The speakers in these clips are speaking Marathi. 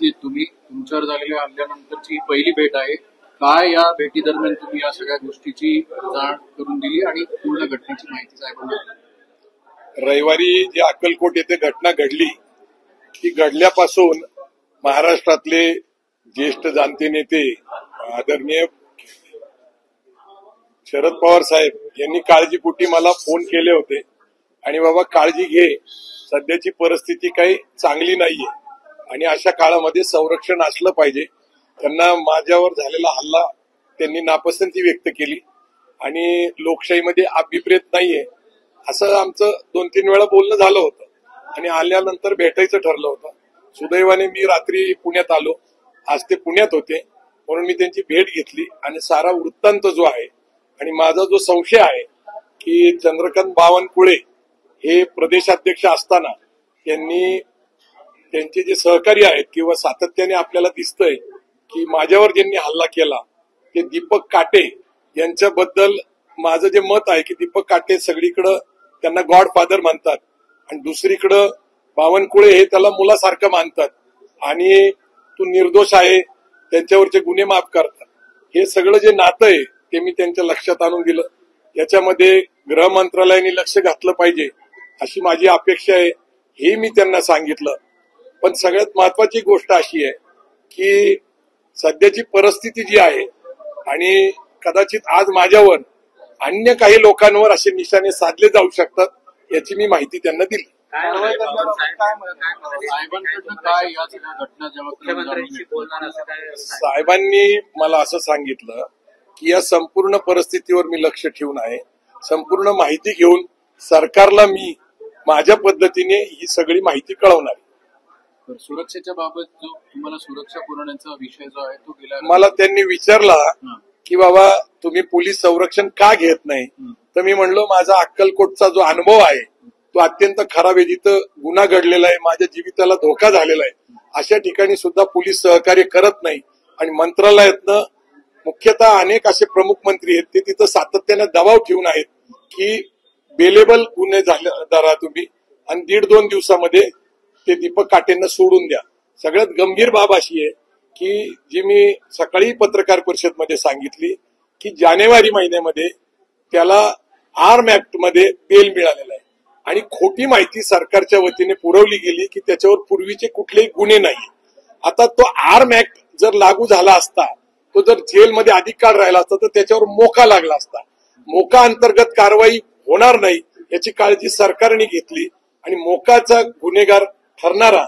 घेतली तुम्ही तुमच्यावर झालेल्या हल्ल्यानंतरची पहिली भेट आहे. काय या भेटी दरम्यान तुम्ही या सगळ्या गोष्टीची जाण करून दिली आणि पूर्ण घटनेची माहिती साहेबांना? रविवारी जी अक्कलकोट येथे घटना घडली ती घडल्यापासून महाराष्ट्रातले ज्येष्ठ जाणते नेते आदरणीय शरद पवार साहेब यांनी काळजीपोटी मला फोन केले होते आणि बाबा काळजी घे, सध्याची परिस्थिती काही चांगली नाहीये आणि अशा काळामध्ये संरक्षण असलं पाहिजे. त्यांना माझ्यावर झालेला हल्ला त्यांनी नापसंती व्यक्त केली आणि लोकशाहीमध्ये अभिप्रेत नाहीये असं आमचं 2-3 वेळा बोलणं झालं होतं आणि आल्यानंतर भेटायचं ठरलं होतं. सुदैवाने मी रात्री पुण्यात आलो, आज ते पुण्यात होते म्हणून मी त्यांची भेट घेतली आणि सारा वृत्तांत जो आहे आणि माझा जो संशय आहे की चंद्रकांत बावनकुळे हे प्रदेशाध्यक्ष असताना त्यांचे जे सहकारी आहेत किंवा सातत्याने आपल्याला दिसतंय की माझ्यावर ज्यांनी हल्ला केला ते दीपक काटे यांच्याबद्दल माझं जे मत आहे की दीपक काटे सगळीकडं त्यांना गॉडफादर मानतात आणि दुसरीकडं बावनकुळे हे त्याला मुलासारखं मानतात आणि तू निर्दोष आहे, त्यांच्यावरचे गुन्हे माफ करतात. हे सगळं जे नातं आहे ते मी त्यांच्या लक्षात आणून दिलं. याच्यामध्ये गृह मंत्रालयाने लक्ष घातलं पाहिजे अशी माझी अपेक्षा आहे, हे मी त्यांना सांगितलं. पण सगळ्यात महत्वाची गोष्ट अशी आहे की सध्याची परिस्थिती जी आहे आणि कदाचित आज माझ्यावर अन्य काही लोकांवर असे निशाणे साधले जाऊ शकतात याची मी माहिती त्यांना दिली. साहेबांनी मला असं सांगितलं की या संपूर्ण परिस्थितीवर मी लक्ष ठेवून आहे, संपूर्ण माहिती घेऊन सरकारला मी माझ्या पद्धतीने ही सगळी माहिती कळवणार. सुरक्षेच्या बाबत जो तुम्हाला सुरक्षा पुरवण्याचा विषय जो आहे तो गेला मला त्यांनी विचारला की बाबा तुम्ही पोलीस संरक्षण का घेत नाही, तर मी म्हणलो माझा अक्कलकोटचा जो अनुभव आहे तो अत्यंत खराब आहे, जिथं गुन्हा घडलेला आहे, माझ्या जीविताला धोका झालेला आहे, अशा ठिकाणी सुद्धा पोलीस सहकार्य करत नाही. आणि मंत्रालयातनं मुख्यतः अनेक असे प्रमुख मंत्री आहेत ते तिथं सातत्याने दबाव ठेवून आहेत की बेलेबल गुन्हे धरा तुम्ही आणि 1.5-2 दिवसामध्ये ते दीपक काटेंना सोडून द्या. सगळ्यात गंभीर बाब अशी आहे की जी मी सकाळी पत्रकार परिषदेमध्ये सांगितली की जानेवारी महिन्यामध्ये त्याला आर्म ऍक्ट मध्ये बेल मिळालेला आहे आणि खोटी माहिती सरकारच्या वतीने पुरवली गेली की त्याच्यावर पूर्वीचे कुठलेही गुन्हे नाही. आता तो आर्म ऍक्ट जर लागू झाला असता, तो जर जेलमध्ये अधिक काळ राहिला असता तर त्याच्यावर मोका लागला असता. मोका अंतर्गत कारवाई होणार नाही याची काळजी सरकारने घेतली आणि मोकाचा गुन्हेगार ठरणारा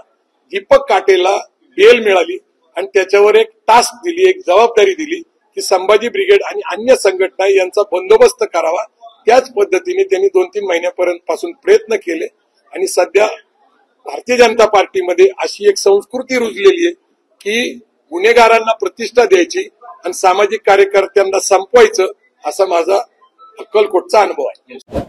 दीपक काटेला बेल मिळाली आणि त्याच्यावर एक टास्क दिली, एक जबाबदारी दिली की संभाजी ब्रिगेड आणि अन्य संघटना यांचा बंदोबस्त करावा. त्याच पद्धतीने त्यांनी 2-3 महिन्यापर्यंत पासून प्रयत्न केले आणि सध्या भारतीय जनता पार्टीमध्ये अशी एक संस्कृती रुजलेली आहे की गुन्हेगारांना प्रतिष्ठा द्यायची आणि सामाजिक कार्यकर्त्यांना संपवायचं, असा माझा अक्कलकोटचा अनुभव आहे.